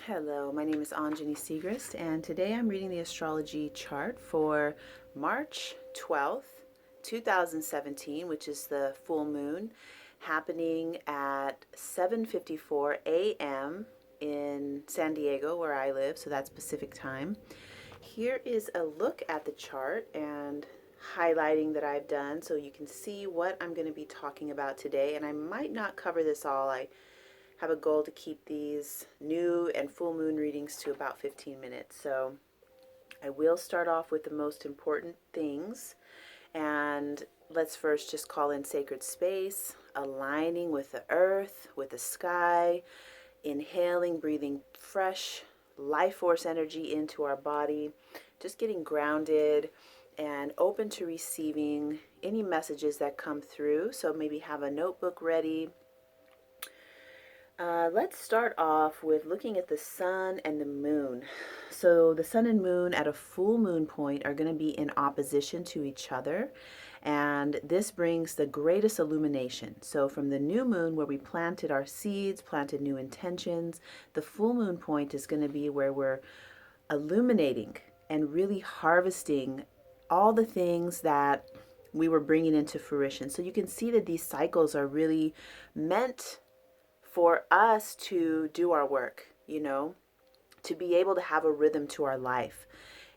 Hello, my name is Anjani Segrist, and today I'm reading the astrology chart for March 12th, 2017, which is the full moon, happening at 7:54 a.m. in San Diego, where I live, so that's Pacific time. Here is a look at the chart and highlighting that I've done so you can see what I'm going to be talking about today, and I might not cover this all. I have a goal to keep these new and full moon readings to about 15 minutes. So I will start off with the most important things. And let's first just call in sacred space, aligning with the earth, with the sky, inhaling, breathing fresh life force energy into our body, just getting grounded and open to receiving any messages that come through. So maybe have a notebook ready. Let's start off with looking at the sun and the moon. So the sun and moon at a full moon point are going to be in opposition to each other, and this brings the greatest illumination. So from the new moon where we planted our seeds, planted new intentions, the full moon point is going to be where we're illuminating and really harvesting all the things that we were bringing into fruition. So you can see that these cycles are really meant for us to do our work, to be able to have a rhythm to our life.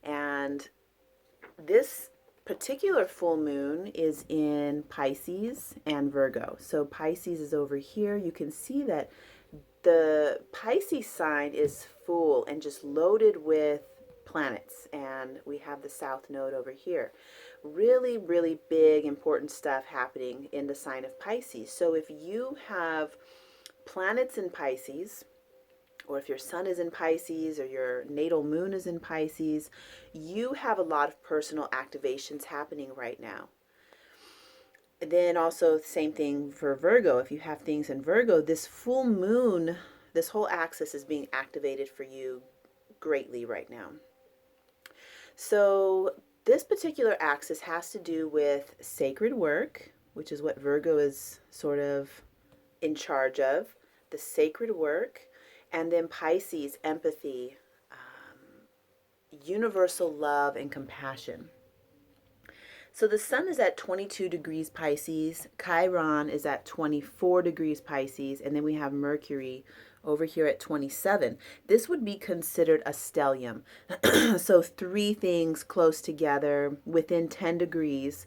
And this particular full moon is in Pisces and Virgo. So Pisces is over here. You can see that the Pisces sign is full and just loaded with planets, and we have the south node over here. Really, really big, important stuff happening in the sign of Pisces. So if you have planets in Pisces, or if your sun is in Pisces or your natal moon is in Pisces, you have a lot of personal activations happening right now. And then also same thing for Virgo. If you have things in Virgo, this full moon, this whole axis is being activated for you greatly right now. So this particular axis has to do with sacred work, which is what Virgo is sort of in charge of, the sacred work, and then Pisces, empathy, universal love and compassion. So the sun is at 22 degrees Pisces, Chiron is at 24 degrees Pisces, and then we have Mercury over here at 27. This would be considered a stellium. So three things close together within 10 degrees.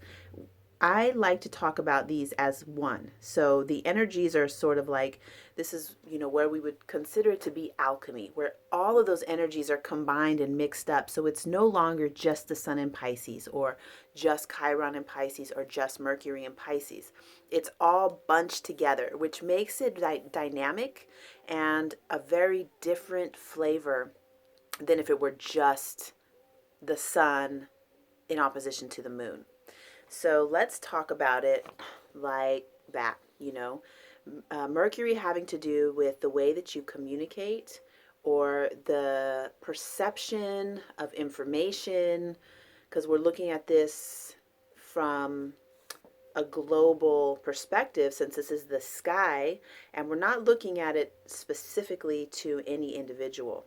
I like to talk about these as one. So the energies are sort of like, this is, where we would consider it to be alchemy, where all of those energies are combined and mixed up. So it's no longer just the sun in Pisces or just Chiron in Pisces or just Mercury in Pisces. It's all bunched together, which makes it dynamic and a very different flavor than if it were just the sun in opposition to the moon. So let's talk about it like that, Mercury having to do with the way that you communicate or the perception of information, because we're looking at this from a global perspective since this is the sky and we're not looking at it specifically to any individual.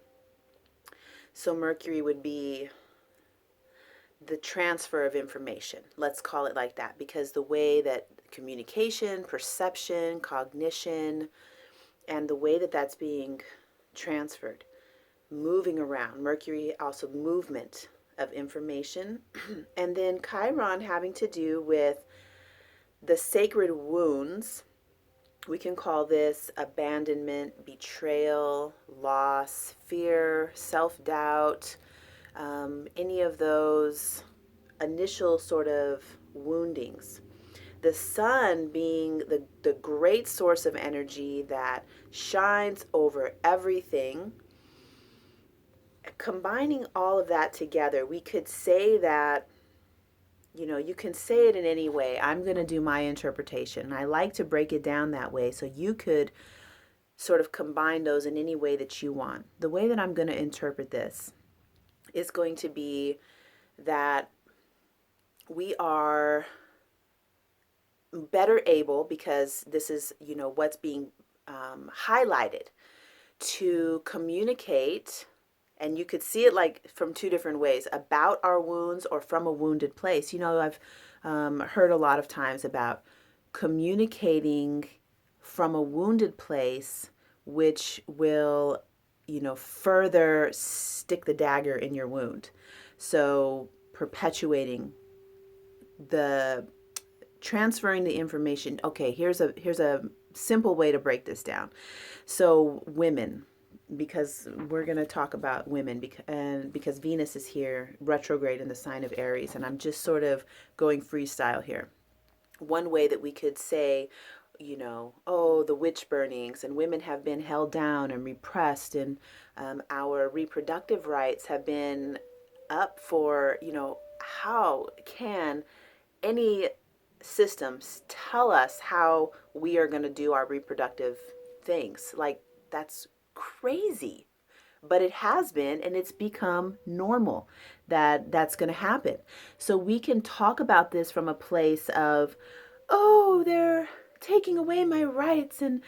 So Mercury would be the transfer of information. Let's call it like that, because the way that communication, perception, cognition, and the way that that's being transferred, moving around. Mercury also movement of information. And then Chiron having to do with the sacred wounds. We can call this abandonment, betrayal, loss, fear, self-doubt, any of those initial sort of woundings. The sun being the great source of energy that shines over everything. Combining all of that together, we could say that, you can say it in any way. I'm going to do my interpretation. I like to break it down that way so you could sort of combine those in any way that you want. The way that I'm going to interpret this is going to be that we are better able, because this is, what's being highlighted, to communicate, and you could see it like from two different ways, about our wounds or from a wounded place. I've heard a lot of times about communicating from a wounded place, which will, further stick the dagger in your wound. So perpetuating the transferring the information. Okay, here's a simple way to break this down. So women, because we're going to talk about women, because Venus is here retrograde in the sign of Aries, and I'm just sort of going freestyle here. One way that we could say, oh, the witch burnings, and women have been held down and repressed, and our reproductive rights have been up for, how can any systems tell us how we are going to do our reproductive things? Like, that's crazy. But it has been, and it's become normal that that's going to happen. So we can talk about this from a place of, oh, they're taking away my rights, and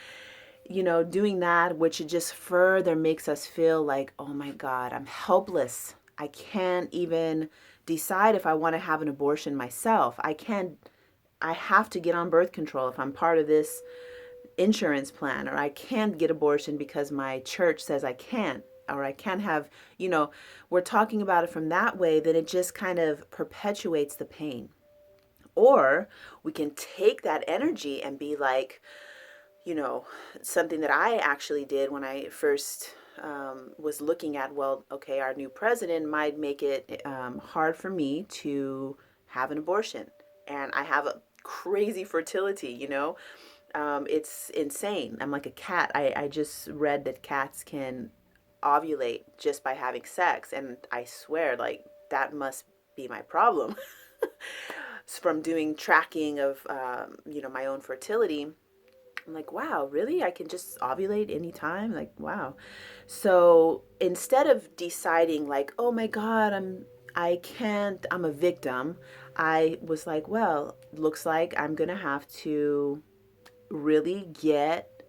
doing that, which it just further makes us feel like, oh my God, I'm helpless. I can't even decide if I want to have an abortion myself. I have to get on birth control if I'm part of this insurance plan, or I can't get abortion because my church says I can't, or I can't have, we're talking about it from that way, that it just kind of perpetuates the pain. Or we can take that energy and be like, something that I actually did when I first was looking at, well, okay, our new president might make it hard for me to have an abortion. And I have a crazy fertility, it's insane. I'm like a cat. I just read that cats can ovulate just by having sex. And I swear, like, that must be my problem. From doing tracking of, my own fertility. I'm like, wow, really? I can just ovulate anytime? Like, wow. So instead of deciding like, oh my God, I'm a victim, I was like, well, looks like I'm going to have to really get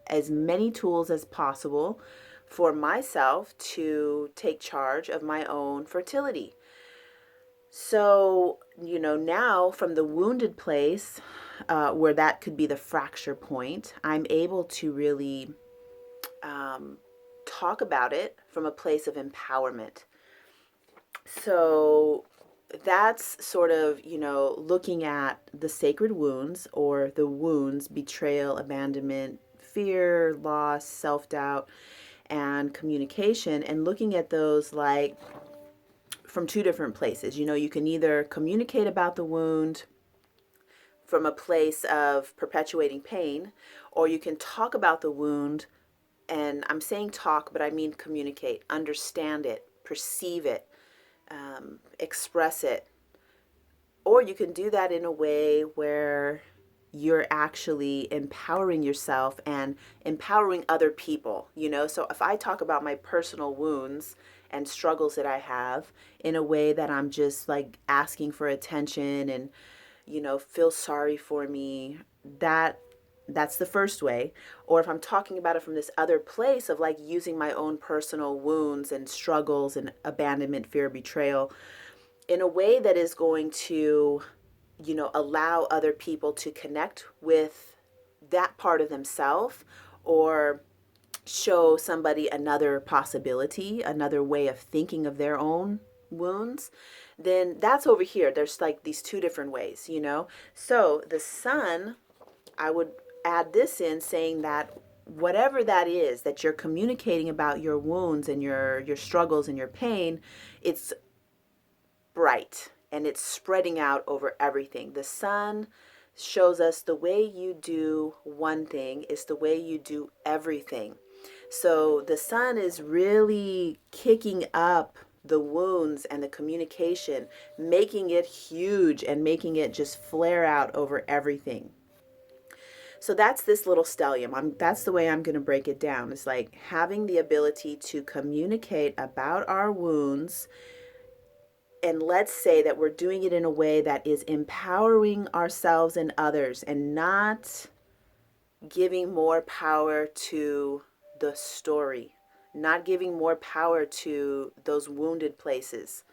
as many tools as possible for myself to take charge of my own fertility. So, now from the wounded place, where that could be the fracture point, I'm able to really talk about it from a place of empowerment. So that's sort of, looking at the sacred wounds, or the wounds: betrayal, abandonment, fear, loss, self-doubt, and communication, and looking at those like from two different places. You can either communicate about the wound from a place of perpetuating pain, or you can talk about the wound, and I'm saying talk, but I mean communicate, understand it, perceive it, express it. Or you can do that in a way where you're actually empowering yourself and empowering other people, So if I talk about my personal wounds and struggles that I have in a way that I'm just like asking for attention and, feel sorry for me, that's the first way. Or if I'm talking about it from this other place of like using my own personal wounds and struggles and abandonment, fear, betrayal in a way that is going to, allow other people to connect with that part of themselves, or show somebody another possibility, another way of thinking of their own wounds, then that's over here. There's like these two different ways, So the sun, I would add this in, saying that whatever that is that you're communicating about, your wounds and your struggles and your pain, it's bright and it's spreading out over everything. The sun shows us the way you do one thing is the way you do everything. So the sun is really kicking up the wounds and the communication, making it huge and making it just flare out over everything. So that's this little stellium. That's the way I'm going to break it down. It's like having the ability to communicate about our wounds. And let's say that we're doing it in a way that is empowering ourselves and others, and not giving more power to the story, not giving more power to those wounded places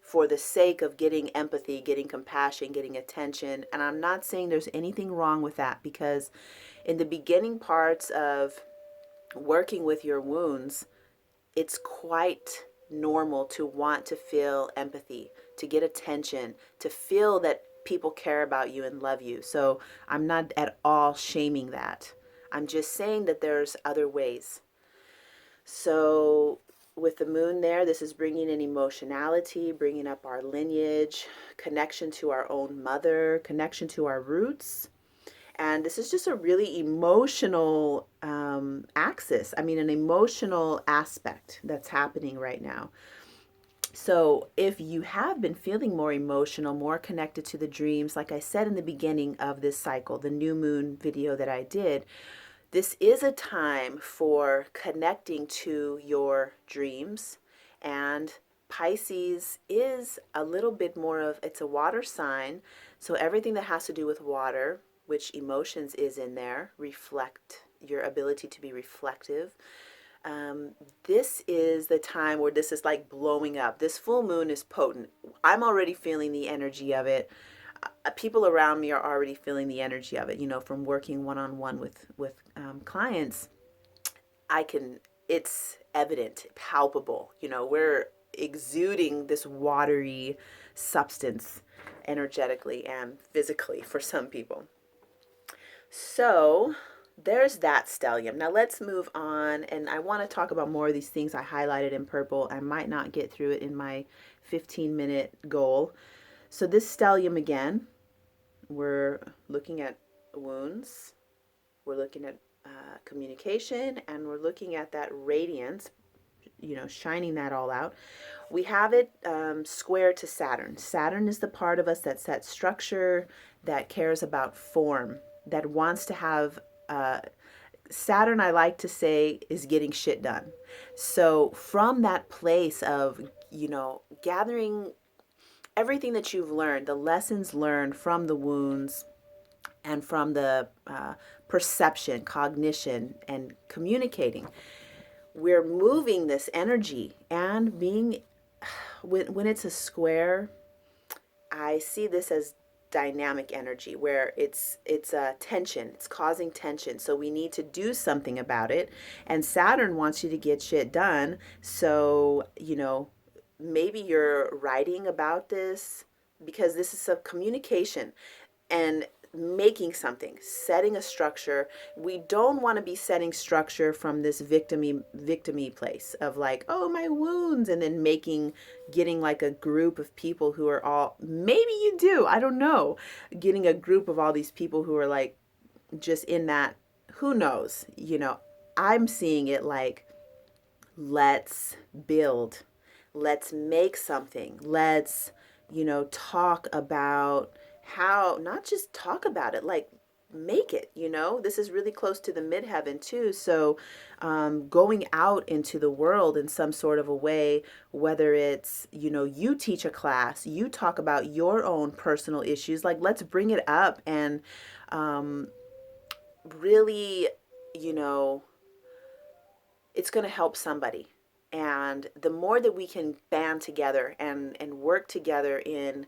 for the sake of getting empathy, getting compassion, getting attention. And I'm not saying there's anything wrong with that, because in the beginning parts of working with your wounds, it's quite normal to want to feel empathy, to get attention, to feel that people care about you and love you. So I'm not at all shaming that. I'm just saying that there's other ways. So with the moon there, this is bringing in emotionality, bringing up our lineage, connection to our own mother, connection to our roots. And this is just a really emotional axis. I mean, an emotional aspect that's happening right now. So if you have been feeling more emotional, more connected to the dreams, like I said in the beginning of this cycle, the new moon video that I did, this is a time for connecting to your dreams. And Pisces is a little bit more of, it's a water sign. So everything that has to do with water, which emotions is in there, reflect your ability to be reflective. This is the time where this is like blowing up. This full moon is potent. I'm already feeling the energy of it. People around me are already feeling the energy of it. You know, from working one-on-one with clients, I can. It's evident, palpable. You know, we're exuding this watery substance energetically and physically for some people. So there's that stellium. Now let's move on, and I want to talk about more of these things I highlighted in purple. I might not get through it in my 15-minute goal. So this stellium again, we're looking at wounds, we're looking at communication, and we're looking at that radiance, you know, shining that all out. We have it square to Saturn. Saturn is the part of us that sets structure, that cares about form, that wants to have Saturn, I like to say, is getting shit done. So from that place of, you know, gathering everything that you've learned, the lessons learned from the wounds and from the perception, cognition, and communicating, we're moving this energy and being, when it's a square, I see this as dynamic energy where it's tension, it's causing tension, so we need to do something about it. And Saturn wants you to get shit done. So, you know, maybe you're writing about this because this is a communication and making something, setting a structure. We don't want to be setting structure from this victimy place of like, oh, my wounds, and then getting like a group of people who are all, maybe you do, I don't know, getting a group of all these people who are like just in that, who knows, you know. I'm seeing it like, let's build, let's make something, let's, you know, talk about how, not just talk about it, like make it, you know. This is really close to the midheaven too. So going out into the world in some sort of a way, whether it's, you know, you teach a class, you talk about your own personal issues, like let's bring it up and really, you know, it's going to help somebody. And the more that we can band together and work together in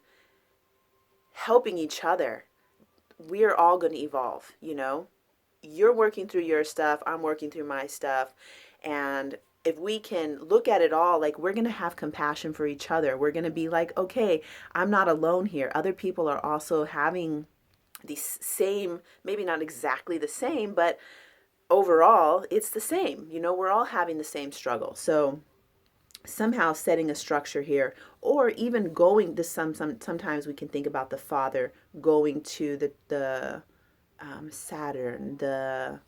helping each other, we are all going to evolve, you know. You're working through your stuff, I'm working through my stuff. And if we can look at it all, like we're going to have compassion for each other. We're going to be like, okay, I'm not alone here. Other people are also having these same, maybe not exactly the same, but overall it's the same. You know, we're all having the same struggle. So somehow setting a structure here, or even going to sometimes we can think about the father going to the Saturn, the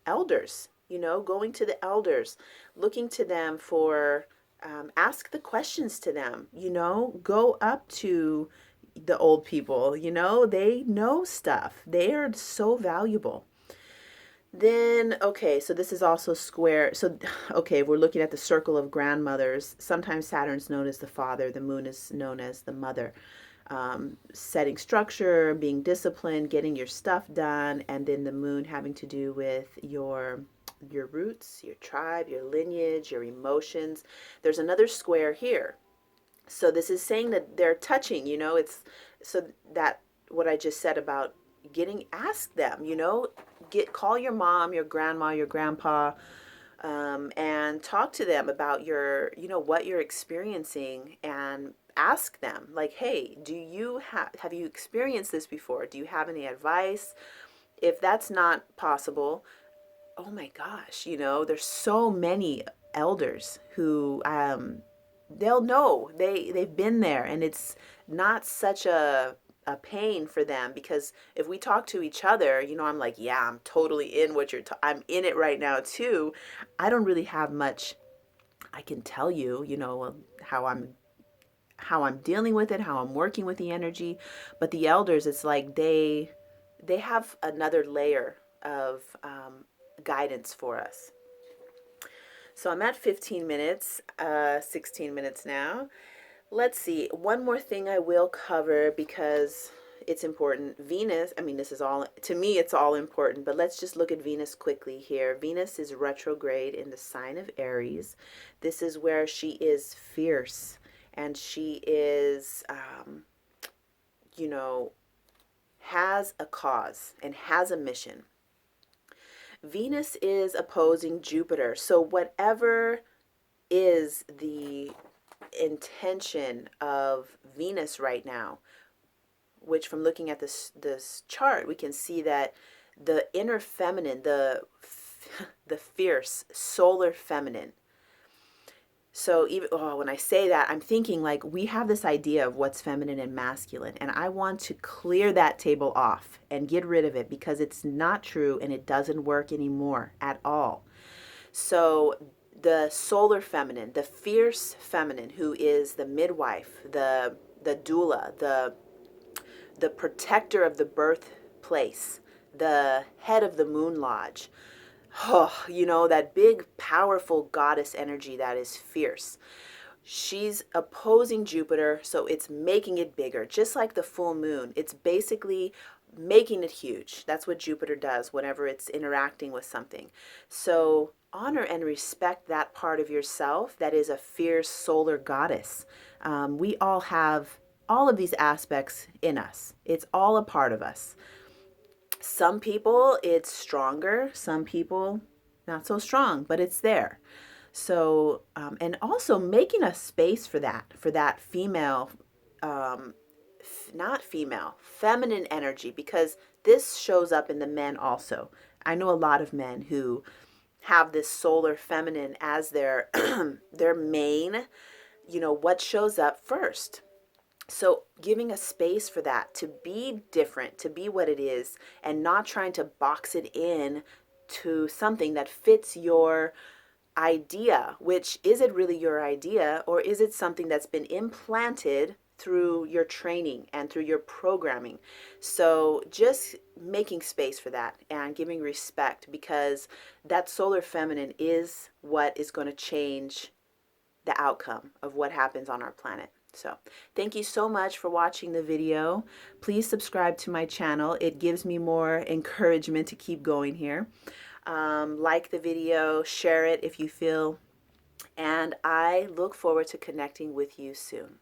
elders, you know, going to the elders, looking to them for, ask the questions to them, you know, go up to the old people, you know, they know stuff, they are so valuable. Then, okay, so this is also square. So, okay, we're looking at the circle of grandmothers. Sometimes Saturn's known as the father, the moon is known as the mother. Setting structure, being disciplined, getting your stuff done, and then the moon having to do with your roots, your tribe, your lineage, your emotions. There's another square here. So this is saying that they're touching, it's so that what I just said about ask them, call your mom, your grandma, your grandpa, and talk to them about what you're experiencing, and ask them like, hey, have you experienced this before? Do you have any advice? If that's not possible, oh my gosh, there's so many elders who they'll know, they've been there, and it's not such a pain for them, because if we talk to each other, I'm like, yeah, I'm totally in what I'm in it right now too. I don't really have much I can tell you, how I'm dealing with it, how I'm working with the energy. But the elders, it's like they have another layer of guidance for us. So I'm at 15 minutes, 16 minutes now. Let's see. One more thing I will cover because it's important. Venus, I mean, this is all, to me, it's all important, but let's just look at Venus quickly here. Venus is retrograde in the sign of Aries. This is where she is fierce, and she is, has a cause and has a mission. Venus is opposing Jupiter. So whatever is the intention of Venus right now, which from looking at this chart, we can see that the inner feminine, the fierce solar feminine. So even when I say that, I'm thinking like we have this idea of what's feminine and masculine, and I want to clear that table off and get rid of it, because it's not true and it doesn't work anymore at all. So the solar feminine, the fierce feminine, who is the midwife, the doula, the protector of the birthplace, the head of the moon lodge, that big, powerful goddess energy that is fierce. She's opposing Jupiter, so it's making it bigger. Just like the full moon, it's basically making it huge. That's what Jupiter does whenever it's interacting with something. So honor and respect that part of yourself that is a fierce solar goddess. We all have all of these aspects in us. It's all a part of us. Some people, it's stronger. Some people, not so strong, but it's there. So, and also making a space for that female, not female, feminine energy, because this shows up in the men also. I know a lot of men who have this solar feminine as their, their main, what shows up first. So giving a space for that to be different, to be what it is, and not trying to box it in to something that fits your idea, which is it really your idea, or is it something that's been implanted through your training and through your programming? So just making space for that and giving respect, because that solar feminine is what is going to change the outcome of what happens on our planet. So thank you so much for watching the video. Please subscribe to my channel. It gives me more encouragement to keep going here. Like the video, share it if you feel, and I look forward to connecting with you soon.